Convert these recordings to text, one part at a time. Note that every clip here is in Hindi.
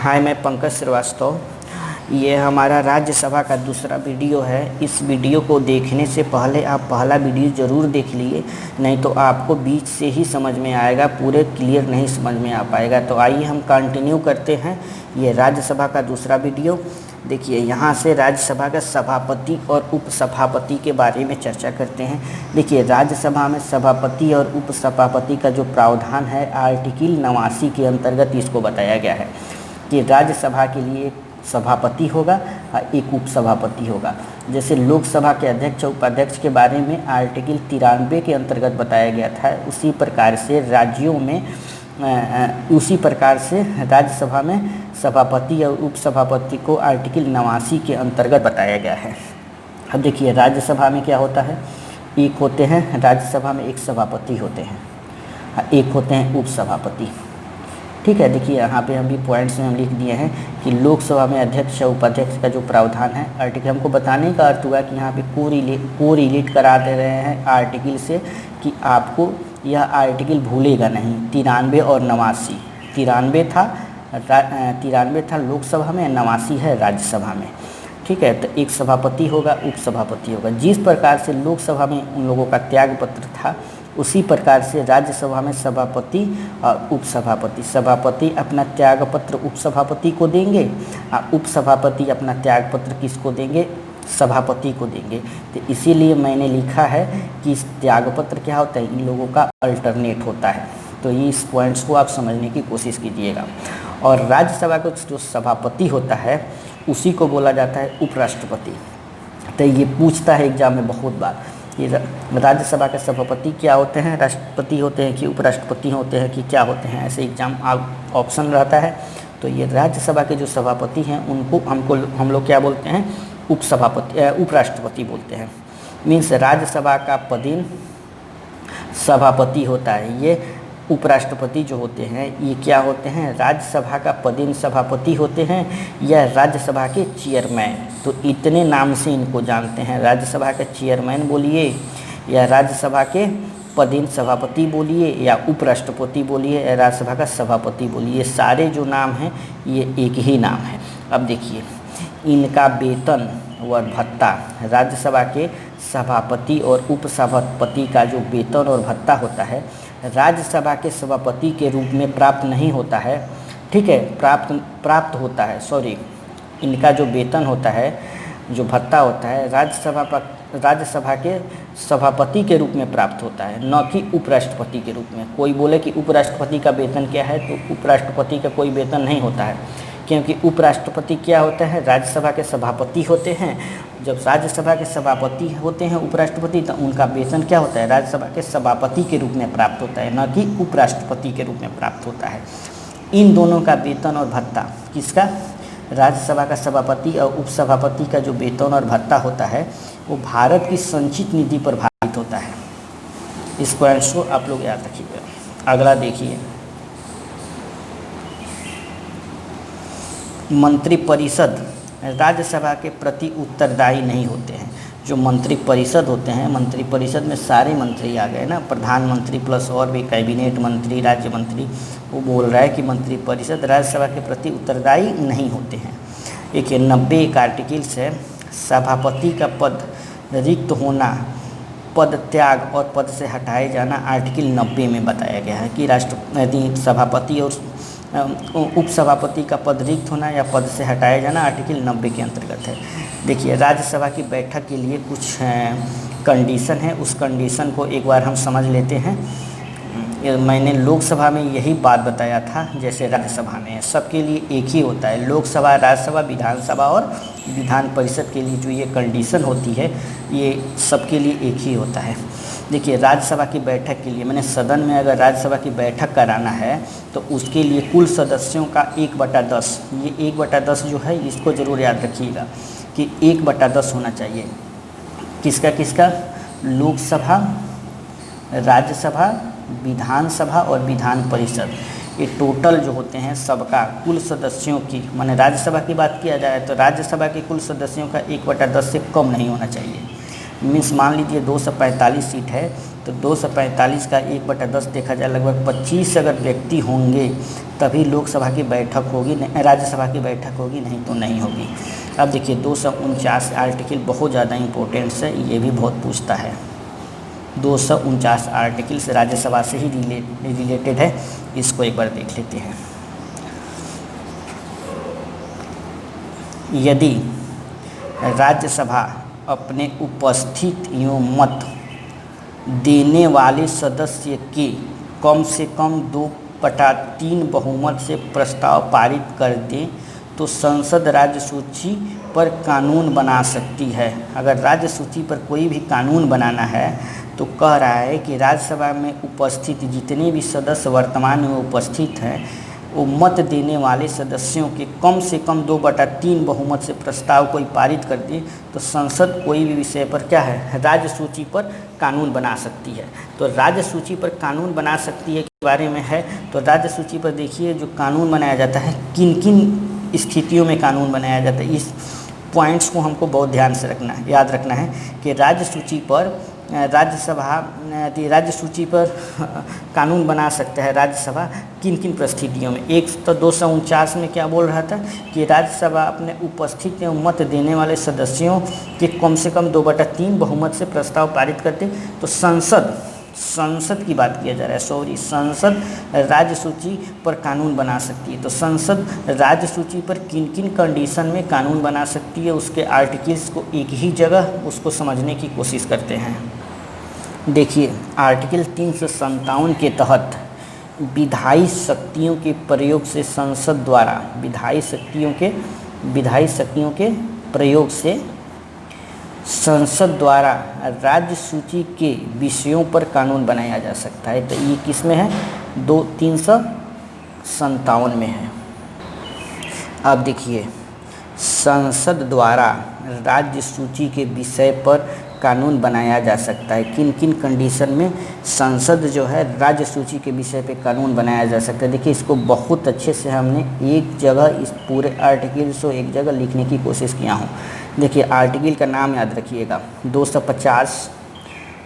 हाय, मैं पंकज श्रीवास्तव। ये हमारा राज्यसभा का दूसरा वीडियो है। इस वीडियो को देखने से पहले आप पहला वीडियो ज़रूर देख लिए, नहीं तो आपको बीच से ही समझ में आएगा, पूरे क्लियर नहीं समझ में आ पाएगा। तो आइए हम कंटिन्यू करते हैं ये राज्यसभा का दूसरा वीडियो। देखिए, यहाँ से राज्यसभा का सभापति और उपसभापति के बारे में चर्चा करते हैं। देखिए, राज्यसभा में सभापति और उपसभापति का जो प्रावधान है आर्टिकल 89 के अंतर्गत इसको बताया गया है कि राज्यसभा के लिए एक सभापति होगा और एक उपसभापति होगा। जैसे लोकसभा के अध्यक्ष और उपाध्यक्ष के बारे में आर्टिकल 93 के अंतर्गत बताया गया था, उसी प्रकार से राज्यों में उसी प्रकार से राज्यसभा में सभापति और उपसभापति को आर्टिकल 89 के अंतर्गत बताया गया है। अब देखिए, राज्यसभा में क्या होता है, एक होते हैं राज्यसभा में एक सभापति होते हैं, एक होते हैं उपसभापति। ठीक है, देखिए यहाँ पे हम भी पॉइंट्स में हम लिख दिए हैं कि लोकसभा में अध्यक्ष और उपाध्यक्ष का जो प्रावधान है, आर्टिकल हमको बताने का अर्थ हुआ कि यहाँ पे को रिलेट करा दे रहे हैं आर्टिकल से कि आपको यह आर्टिकल भूलेगा नहीं। 93 और 89, 93 था लोकसभा में, 89 है राज्यसभा में। ठीक है, तो एक सभापति होगा, उपसभापति होगा। जिस प्रकार से लोकसभा में उन लोगों का त्याग पत्र था, उसी प्रकार से राज्यसभा में सभापति और उपसभापति, सभापति अपना त्यागपत्र उपसभापति को देंगे और उपसभापति अपना त्यागपत्र किसको देंगे, सभापति को देंगे। तो इसीलिए मैंने लिखा है कि इस त्यागपत्र क्या होता है, इन लोगों का अल्टरनेट होता है। तो ये इस पॉइंट्स को आप समझने की कोशिश कीजिएगा। और राज्यसभा का जो सभापति होता है उसी को बोला जाता है उपराष्ट्रपति। तो ये पूछता है एग्जाम में बहुत बार, ये राज्यसभा के सभापति क्या होते हैं, राष्ट्रपति होते हैं कि उपराष्ट्रपति होते हैं कि क्या होते हैं, ऐसे एग्जाम ऑप्शन रहता है। तो ये राज्यसभा के जो सभापति हैं उनको हम लोग क्या बोलते हैं, उपराष्ट्रपति बोलते हैं। मीन्स राज्यसभा का पदेन सभापति होता है। ये उपराष्ट्रपति जो होते हैं ये क्या होते हैं, राज्यसभा का पदेन सभापति होते हैं या राज्यसभा के चेयरमैन। तो इतने नाम से इनको जानते हैं, राज्यसभा के चेयरमैन बोलिए या राज्यसभा के पदेन सभापति बोलिए या उपराष्ट्रपति बोलिए या राज्यसभा का सभापति बोलिए, ये सारे जो नाम हैं ये एक ही नाम है। अब देखिए, इनका वेतन व भत्ता, राज्यसभा के सभापति और उपसभापति का जो वेतन और भत्ता होता है राज्यसभा के सभापति के रूप में प्राप्त नहीं होता है। ठीक है, प्राप्त होता है, सॉरी, इनका जो वेतन होता है, जो भत्ता होता है राज्यसभा के सभापति के रूप में प्राप्त होता है, न कि उपराष्ट्रपति के रूप में। कोई बोले कि उपराष्ट्रपति का वेतन क्या है, तो उपराष्ट्रपति का कोई वेतन नहीं होता है, क्योंकि उपराष्ट्रपति क्या होता है, राज्यसभा के सभापति होते हैं। जब राज्यसभा के सभापति होते हैं उपराष्ट्रपति, तो उनका वेतन क्या होता है, राज्यसभा के सभापति के रूप में प्राप्त होता है, न कि उपराष्ट्रपति के रूप में प्राप्त होता है। इन दोनों का वेतन और भत्ता, किसका, राज्यसभा का सभापति और उपसभापति का जो वेतन और भत्ता होता है वो भारत की संचित निधि पर आधारित होता है। इस पॉइंट्स को आप लोग याद रखिएगा। अगला देखिए, मंत्रिपरिषद राज्यसभा के प्रति उत्तरदायी नहीं होते हैं। जो मंत्रिपरिषद होते हैं, मंत्रिपरिषद में सारे मंत्री आ गए ना, प्रधानमंत्री प्लस और भी कैबिनेट मंत्री, राज्य मंत्री। वो बोल रहा है कि मंत्रिपरिषद राज्यसभा के प्रति उत्तरदायी नहीं होते हैं। देखिए, 90 एक आर्टिकल्स है, सभापति का पद रिक्त होना, पद त्याग और पद से हटाए जाना आर्टिकल 90 में बताया गया है कि सभापति और उपसभापति का पद रिक्त होना या पद से हटाया जाना आर्टिकल 90 के अंतर्गत है। देखिए, राज्यसभा की बैठक के लिए कुछ कंडीशन है, उस कंडीशन को एक बार हम समझ लेते हैं। मैंने लोकसभा में यही बात बताया था, जैसे राज्यसभा में सबके लिए एक ही होता है, लोकसभा, राज्यसभा, विधानसभा और विधान परिषद के लिए जो ये कंडीशन होती है ये सबके लिए एक ही होता है। देखिए, राज्यसभा की बैठक के लिए, मैंने सदन में अगर राज्यसभा की बैठक कराना है तो उसके लिए कुल सदस्यों का 1/10, ये 1/10 जो है इसको ज़रूर याद रखिएगा कि 1/10 होना चाहिए। किसका किसका, लोकसभा, राज्यसभा, विधानसभा और विधान परिषद, ये टोटल जो होते हैं सबका कुल सदस्यों की, माने राज्यसभा की बात किया जाए तो राज्यसभा के कुल सदस्यों का 1/10 से कम नहीं होना चाहिए। मीन्स मान लीजिए 245 सीट है तो 245 का 1/10 देखा जाए लगभग 25 अगर व्यक्ति होंगे तभी लोकसभा की बैठक होगी, राज्यसभा की बैठक होगी, नहीं तो नहीं होगी। अब देखिए 249 आर्टिकल बहुत ज़्यादा इम्पोर्टेंट है, ये भी बहुत पूछता है। 249 आर्टिकल से राज्यसभा से ही रिलेटेड है, इसको एक बार देख लेते हैं। यदि राज्यसभा अपने उपस्थित एवं मत देने वाले सदस्य के कम से कम 2/3 बहुमत से प्रस्ताव पारित कर दे तो संसद राज्य सूची पर कानून बना सकती है। अगर राज्य सूची पर कोई भी कानून बनाना है तो कह रहा है कि राज्यसभा में उपस्थित जितने भी सदस्य वर्तमान में उपस्थित हैं वो मत देने वाले सदस्यों के कम से कम 2/3 बहुमत से प्रस्ताव कोई पारित कर दे तो संसद कोई भी विषय पर क्या है, राज्य सूची पर कानून बना सकती है। तो राज्य सूची पर कानून बना सकती है के बारे में है, तो राज्य सूची पर देखिए जो कानून बनाया जाता है, किन किन स्थितियों में कानून बनाया जाता है, इस पॉइंट्स को हमको बहुत ध्यान से रखना है, याद रखना है कि राज्य सूची पर राज्य सूची पर कानून बना सकता है राज्यसभा किन किन परिस्थितियों में। एक तो 249 में क्या बोल रहा था कि राज्यसभा अपने उपस्थित एवं मत देने वाले सदस्यों के कम से कम 2/3 बहुमत से प्रस्ताव पारित करते तो संसद की बात किया जा रहा है, संसद राज्य सूची पर कानून बना सकती है। तो संसद राज्य सूची पर किन किन कंडीशन में कानून बना सकती है, उसके आर्टिकल्स को एक ही जगह उसको समझने की कोशिश करते हैं। देखिए आर्टिकल 357 के तहत विधायी शक्तियों के प्रयोग से संसद द्वारा विधायी शक्तियों के प्रयोग से संसद द्वारा राज्य सूची के विषयों पर कानून बनाया जा सकता है। तो ये किस में है, 357 में है। अब देखिए संसद द्वारा राज्य सूची के विषय पर कानून बनाया जा सकता है, किन किन कंडीशन में संसद जो है राज्य सूची के विषय पे कानून बनाया जा सकता है। देखिए इसको बहुत अच्छे से हमने एक जगह इस पूरे आर्टिकल्स को एक जगह लिखने की कोशिश किया हूँ। देखिए आर्टिकल का नाम याद रखिएगा, 250,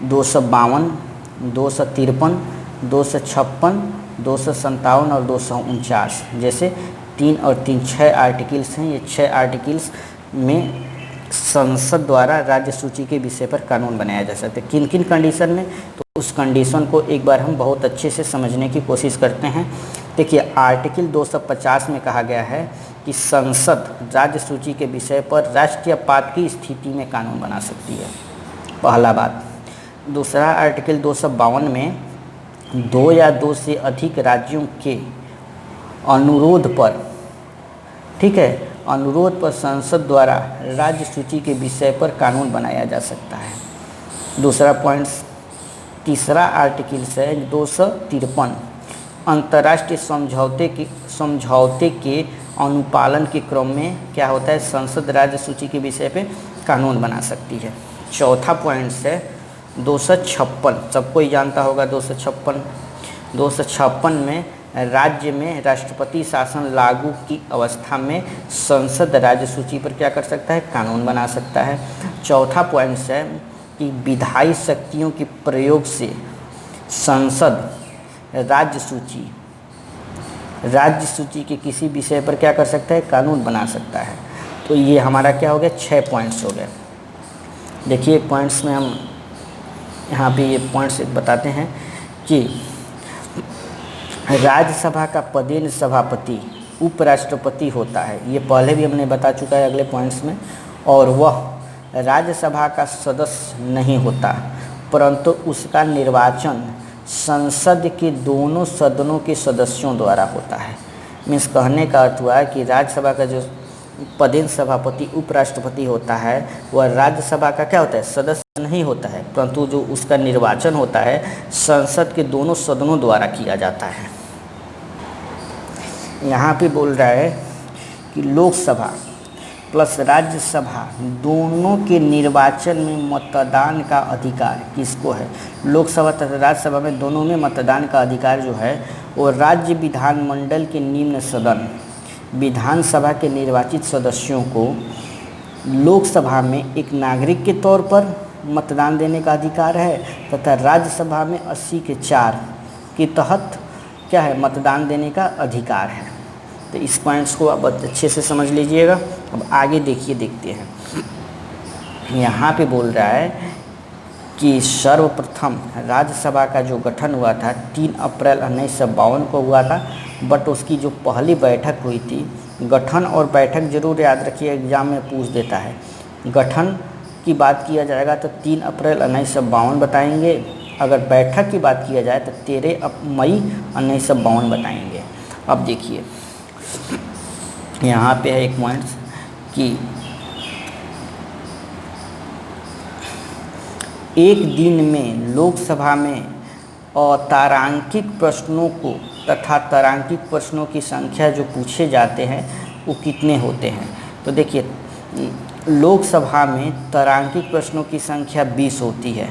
252, 253, 256, 257 और 249 जैसे 3 और 3 6 आर्टिकल्स हैं। ये 6 आर्टिकल्स में संसद द्वारा राज्य सूची के विषय पर कानून बनाया जा सकता है। किन किन कंडीशन में, तो उस कंडीशन को एक बार हम बहुत अच्छे से समझने की कोशिश करते हैं। देखिए आर्टिकल 250 में कहा गया है कि संसद राज्य सूची के विषय पर राष्ट्रीय आपात की स्थिति में कानून बना सकती है, पहला बात। दूसरा आर्टिकल 252 में 2 या 2 से अधिक राज्यों के अनुरोध पर, ठीक है, अनुरोध पर संसद द्वारा राज्य सूची के विषय पर कानून बनाया जा सकता है। दूसरा पॉइंट, तीसरा आर्टिकल है 253, अंतर्राष्ट्रीय समझौते के अनुपालन के क्रम में क्या होता है, संसद राज्य सूची के विषय पे कानून बना सकती है। चौथा पॉइंट है 256, सबको ही जानता होगा 256 में राज्य में राष्ट्रपति शासन लागू की अवस्था में संसद राज्य सूची पर क्या कर सकता है, कानून बना सकता है। चौथा पॉइंट है कि विधायी शक्तियों के प्रयोग से संसद राज्य सूची के किसी विषय पर क्या कर सकता है, कानून बना सकता है। तो ये हमारा क्या हो गया, 6 पॉइंट्स हो गए। देखिए पॉइंट्स में हम यहाँ पे ये पॉइंट्स बताते हैं कि राज्यसभा का पदेन सभापति उपराष्ट्रपति होता है, ये पहले भी हमने बता चुका है अगले पॉइंट्स में, और वह राज्यसभा का सदस्य नहीं होता परंतु उसका निर्वाचन संसद के दोनों सदनों के सदस्यों द्वारा होता है। मीन्स कहने का अर्थ हुआ है कि राज्यसभा का जो पदेन सभापति उपराष्ट्रपति होता है वह राज्यसभा का क्या होता है, सदस्य नहीं होता है, परंतु जो उसका निर्वाचन होता है संसद के दोनों सदनों द्वारा किया जाता है। यहाँ पे बोल रहा है कि लोकसभा प्लस राज्यसभा दोनों के निर्वाचन में मतदान का अधिकार किसको है, लोकसभा तथा राज्यसभा में दोनों में मतदान का अधिकार जो है वो राज्य विधानमंडल के निम्न सदन विधानसभा के निर्वाचित सदस्यों को लोकसभा में एक नागरिक के तौर पर मतदान देने का अधिकार है तथा राज्यसभा में 80 के 4 के तहत क्या है, मतदान देने का अधिकार है। तो इस पॉइंट्स को आप अच्छे से समझ लीजिएगा। अब आगे देखते हैं, यहाँ पे बोल रहा है कि सर्वप्रथम राज्यसभा का जो गठन हुआ था 3 अप्रैल 1952 को हुआ था, बट उसकी जो पहली बैठक हुई थी, गठन और बैठक जरूर याद रखिए, एग्जाम में पूछ देता है। गठन की बात किया जाएगा तो 3 अप्रैल 1952 बताएंगे, अगर बैठक की बात किया जाए तो 13 मई 1952 बताएंगे। अब देखिए यहाँ पे है एक पॉइंट कि एक दिन में लोकसभा में अतारांकित प्रश्नों को तथा तारांकित प्रश्नों की संख्या जो पूछे जाते हैं वो कितने होते हैं। तो देखिए लोकसभा में तारांकित प्रश्नों की संख्या 20 होती है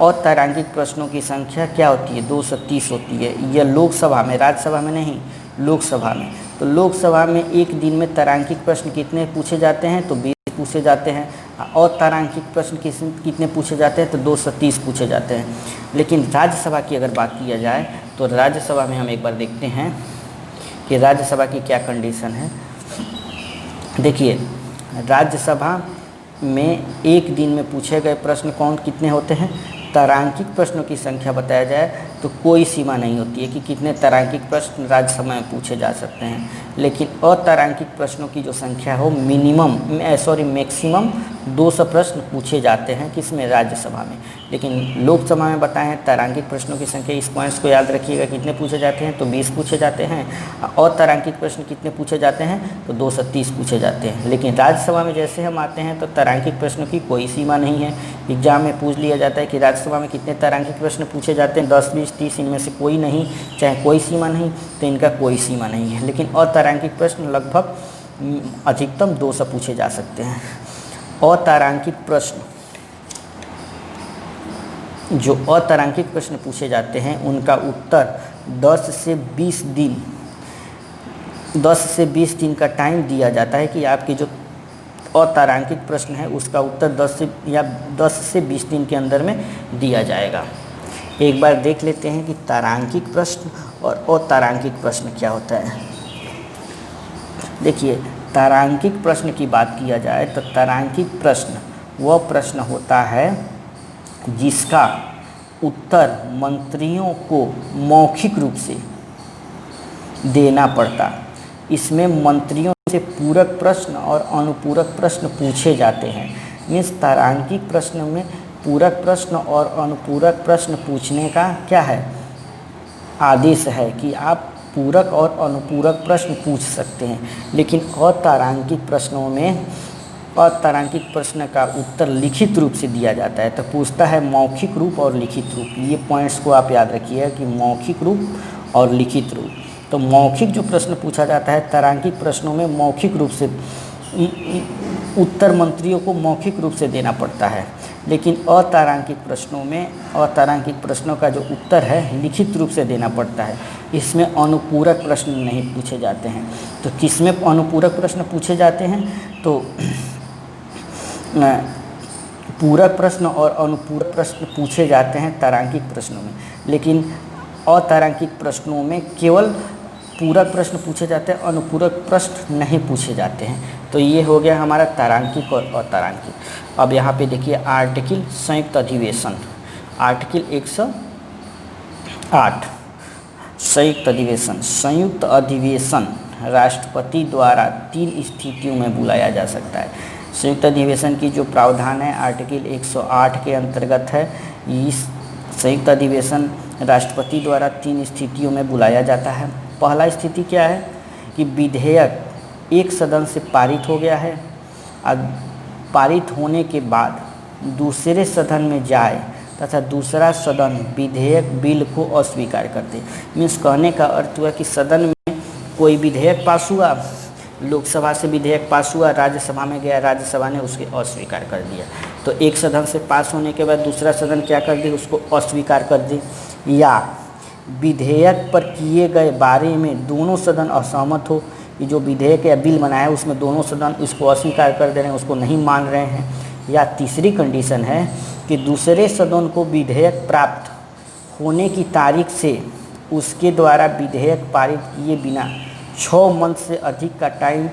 और तारांकित प्रश्नों की संख्या क्या होती है, 230 होती है। यह लोकसभा में, राज्यसभा में नहीं, लोकसभा में। तो लोकसभा में एक दिन में तारांकित प्रश्न कितने पूछे जाते हैं, तो 20 पूछे जाते हैं, और तारांकित प्रश्न कितने पूछे जाते हैं, तो 230 पूछे जाते हैं। लेकिन राज्यसभा की अगर बात किया जाए तो राज्यसभा में हम एक बार देखते हैं कि राज्यसभा की क्या कंडीशन है। देखिए राज्यसभा में एक दिन में पूछे गए प्रश्न कितने होते हैं, तारांकित प्रश्नों की संख्या बताया जाए तो कोई सीमा नहीं होती है कि कितने तारांकित प्रश्न राज्यसभा में पूछे जा सकते हैं। लेकिन अतारांकित प्रश्नों की जो संख्या हो मैक्सिमम 200 प्रश्न पूछे जाते हैं किसमें, राज्यसभा में। लेकिन लोकसभा में बताएं तारांकित प्रश्नों की संख्या, इस पॉइंट्स को याद रखिएगा, कितने पूछे जाते हैं, तो 20 पूछे जाते हैं। और तारांकित प्रश्न कितने पूछे जाते हैं, तो 230 पूछे जाते हैं। लेकिन राज्यसभा में जैसे हम आते हैं तो तारांकित प्रश्नों की कोई सीमा नहीं है। एग्जाम में पूछ लिया जाता है कि राज्यसभा में कितने तारांकित प्रश्न पूछे जाते हैं, 10, 20, 30, इनमें से कोई नहीं, चाहे कोई सीमा नहीं, तो इनका कोई सीमा नहीं है। लेकिन अतारांकित प्रश्न लगभग अधिकतम 200 पूछे जा सकते हैं। अतारांकित प्रश्न, जो अतारांकित प्रश्न पूछे जाते हैं उनका उत्तर 10 से 20 दिन का टाइम दिया जाता है कि आपके जो अतारांकित प्रश्न है उसका उत्तर 10 से 20 दिन के अंदर में दिया जाएगा। एक बार देख लेते हैं कि तारांकित प्रश्न और अतारांकित प्रश्न क्या होता है। देखिए तारांकित प्रश्न की बात किया जाए तो तारांकित प्रश्न वह प्रश्न होता है जिसका उत्तर मंत्रियों को मौखिक रूप से देना पड़ता। इसमें मंत्रियों से पूरक प्रश्न और अनुपूरक प्रश्न पूछे जाते हैं। मीन्स तारांकित प्रश्न में पूरक प्रश्न और अनुपूरक प्रश्न पूछने का क्या है, आदेश है कि आप पूरक और अनुपूरक प्रश्न पूछ सकते हैं। लेकिन अतारांकित प्रश्नों में अतारांकित प्रश्न का उत्तर लिखित रूप से दिया जाता है। तो पूछता है मौखिक रूप और लिखित रूप। ये पॉइंट्स को आप याद रखिए कि मौखिक रूप और लिखित रूप। तो मौखिक जो प्रश्न पूछा जाता है तारांकित प्रश्नों में मौखिक रूप से उत्तर मंत्रियों को मौखिक रूप से देना पड़ता है। लेकिन अतारांकित प्रश्नों में अतारांकित प्रश्नों का जो उत्तर है लिखित रूप से देना पड़ता है। इसमें अनुपूरक प्रश्न नहीं पूछे जाते हैं। तो किसमें अनुपूरक प्रश्न पूछे जाते हैं, तो पूरक प्रश्न और अनुपूरक प्रश्न पूछे जाते हैं तारांकित प्रश्नों में। लेकिन अतारांकित प्रश्नों में केवल पूरक प्रश्न पूछे जाते हैं, अनुपूरक प्रश्न नहीं पूछे जाते हैं। तो ये हो गया हमारा तारांकिक और अतारांकिक। अब यहाँ पे देखिए आर्टिकल संयुक्त अधिवेशन, आर्टिकल 108 संयुक्त अधिवेशन राष्ट्रपति द्वारा 3 स्थितियों में बुलाया जा सकता है। संयुक्त अधिवेशन की जो प्रावधान है आर्टिकल 108 के अंतर्गत है। इस संयुक्त अधिवेशन राष्ट्रपति द्वारा 3 स्थितियों में बुलाया जाता है। पहला स्थिति क्या है कि विधेयक एक सदन से पारित हो गया है और पारित होने के बाद दूसरे सदन में जाए तथा दूसरा सदन विधेयक बिल को अस्वीकार कर दे। मीन्स कहने का अर्थ हुआ कि सदन में कोई विधेयक पास हुआ, लोकसभा से विधेयक पास हुआ, राज्यसभा में गया, राज्यसभा ने उसके अस्वीकार कर दिया। तो एक सदन से पास होने के बाद दूसरा सदन क्या कर दे, उसको अस्वीकार कर दे। या विधेयक पर किए गए बारे में दोनों सदन असहमत हो कि जो विधेयक या बिल बनाया है उसमें दोनों सदन उसको अस्वीकार कर दे रहे हैं, उसको नहीं मान रहे हैं। या तीसरी कंडीशन है कि दूसरे सदन को विधेयक प्राप्त होने की तारीख से उसके द्वारा विधेयक पारित किए बिना 6 मंथ से अधिक का टाइम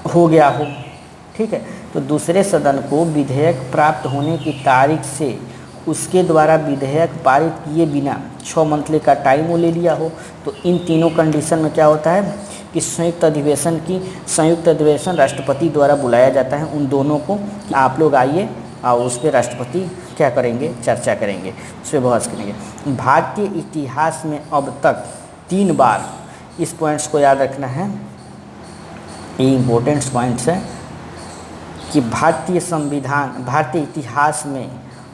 हो गया हो। ठीक है, तो दूसरे सदन को विधेयक प्राप्त होने की तारीख से उसके द्वारा विधेयक पारित किए बिना 6 मंथ का टाइम वो ले लिया हो। तो इन तीनों कंडीशन में क्या होता है कि संयुक्त अधिवेशन राष्ट्रपति द्वारा बुलाया जाता है उन दोनों को कि आप लोग आइए और उस पर राष्ट्रपति क्या करेंगे, चर्चा करेंगे, उस पर बहस करेंगे। भारतीय इतिहास में अब तक 3 बार, इस पॉइंट्स को याद रखना है, ये इम्पोर्टेंट पॉइंट्स है कि भारतीय इतिहास में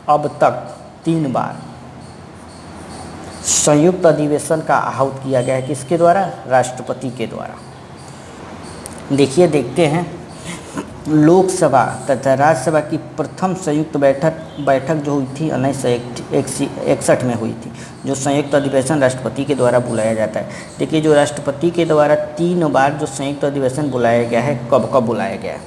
अब तक 3 बार संयुक्त अधिवेशन का आहूत किया गया है। किसके द्वारा? राष्ट्रपति के द्वारा। देखते हैं लोकसभा तथा राज्यसभा की प्रथम संयुक्त बैठक जो हुई थी 1961 में हुई थी, जो संयुक्त अधिवेशन राष्ट्रपति के द्वारा बुलाया जाता है। देखिए, जो राष्ट्रपति के द्वारा 3 बार जो संयुक्त अधिवेशन बुलाया गया है, कब कब बुलाया गया है?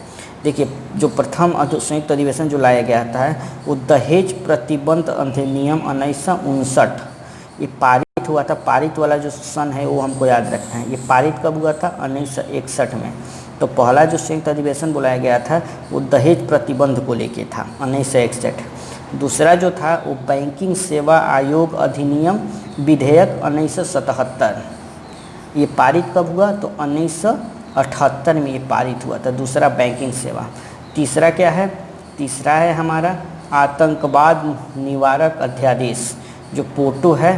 देखिए, जो प्रथम संयुक्त अधिवेशन जो लाया गया था वो दहेज प्रतिबंध अधिनियम 1959 ये पारित हुआ था। पारित वाला जो सन है वो हमको याद रखना है। ये पारित कब हुआ था? 1961 में। तो पहला जो संयुक्त अधिवेशन बुलाया गया था वो दहेज प्रतिबंध को लेके था 1961। दूसरा जो था वो बैंकिंग सेवा आयोग अधिनियम विधेयक 1977, ये पारित कब हुआ? तो 1978 में ये पारित हुआ था, दूसरा बैंकिंग सेवा। तीसरा क्या है? तीसरा है हमारा आतंकवाद निवारक अध्यादेश, जो पोटो है,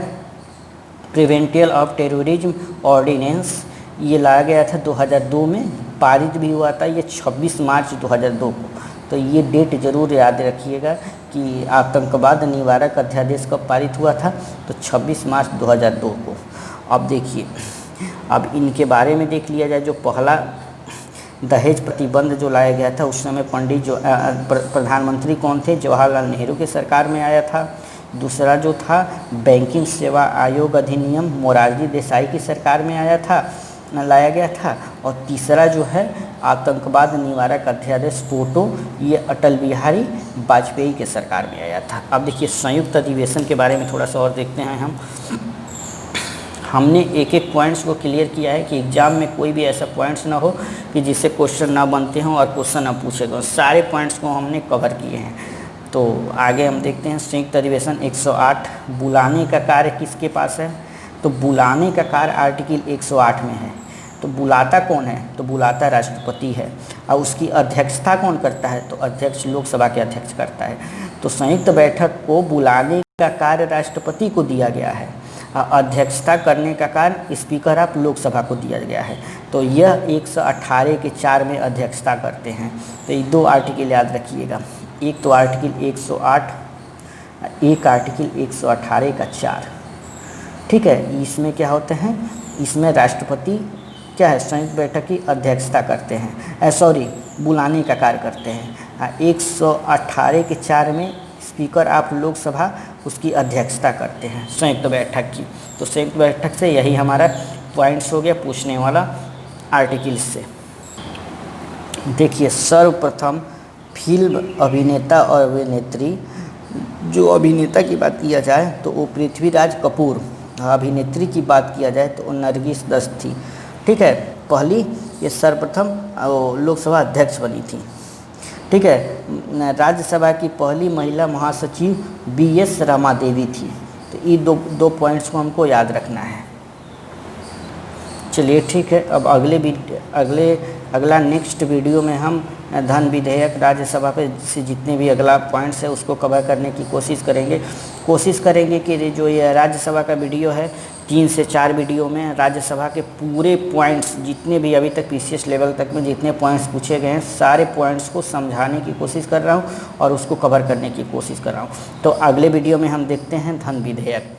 प्रिवेंटियल ऑफ टेररिज्म ऑर्डिनेंस, ये लाया गया था 2002 में, पारित भी हुआ था ये 26 मार्च 2002 को। तो ये डेट ज़रूर याद रखिएगा कि आतंकवाद निवारक अध्यादेश कब पारित हुआ था? तो 26 मार्च 2002 को। अब देखिए, अब इनके बारे में देख लिया जाए। जो पहला दहेज प्रतिबंध जो लाया गया था उस समय पंडित जो प्रधानमंत्री कौन थे? जवाहरलाल नेहरू के सरकार में आया था। दूसरा जो था बैंकिंग सेवा आयोग अधिनियम मोरारजी देसाई की सरकार में लाया गया था। और तीसरा जो है आतंकवाद निवारक अध्यादेश पोटो, ये अटल बिहारी वाजपेयी के सरकार में आया था। अब देखिए, संयुक्त अधिवेशन के बारे में थोड़ा सा और देखते हैं हमने एक एक पॉइंट्स को क्लियर किया है कि एग्ज़ाम में कोई भी ऐसा पॉइंट्स ना हो कि जिससे क्वेश्चन ना बनते हों और क्वेश्चन ना पूछे गए। सारे पॉइंट्स को हमने कवर किए हैं। तो आगे हम देखते हैं संयुक्त अधिवेशन 108 बुलाने का कार्य किसके पास है? तो बुलाने का कार्य आर्टिकल 108 में है। तो बुलाता कौन है? तो बुलाता राष्ट्रपति है। और उसकी अध्यक्षता कौन करता है? तो अध्यक्ष लोकसभा के अध्यक्ष करता है। तो संयुक्त बैठक को बुलाने का कार्य राष्ट्रपति को दिया गया है, अध्यक्षता करने का कार्य स्पीकर ऑफ लोकसभा को दिया गया है। तो यह 118 के 4 में अध्यक्षता करते हैं। तो ये 2 आर्टिकल याद रखिएगा, एक तो आर्टिकल 108, एक आर्टिकल 118 का 4। ठीक है, इसमें क्या होते हैं? इसमें राष्ट्रपति क्या है? संयुक्त बैठक की अध्यक्षता करते हैं, बुलाने का कार्य करते हैं। 118 के 4 में स्पीकर ऑफ लोकसभा उसकी अध्यक्षता करते हैं संयुक्त बैठक की। तो संयुक्त बैठक से यही हमारा पॉइंट्स हो गया पूछने वाला आर्टिकल से। देखिए, सर्वप्रथम फिल्म अभिनेता और अभिनेत्री, जो अभिनेता की बात किया जाए तो वो पृथ्वीराज कपूर, अभिनेत्री की बात किया जाए तो वो नरगिस दत्त थी। ठीक है, पहली ये सर्वप्रथम लोकसभा अध्यक्ष बनी थी। ठीक है, राज्यसभा की पहली महिला महासचिव BS रमा देवी थी। तो ये दो पॉइंट्स को हमको याद रखना है। चलिए ठीक है, अब अगला नेक्स्ट वीडियो में हम धन विधेयक राज्यसभा पे से जितने भी अगला पॉइंट्स है उसको कवर करने की कोशिश करेंगे कि जो ये राज्यसभा का वीडियो है 3 से 4 वीडियो में राज्यसभा के पूरे पॉइंट्स जितने भी अभी तक PCS लेवल तक में जितने पॉइंट्स पूछे गए हैं सारे पॉइंट्स को समझाने की कोशिश कर रहा हूँ और उसको कवर करने की कोशिश कर रहा हूँ। तो अगले वीडियो में हम देखते हैं धन विधेयक।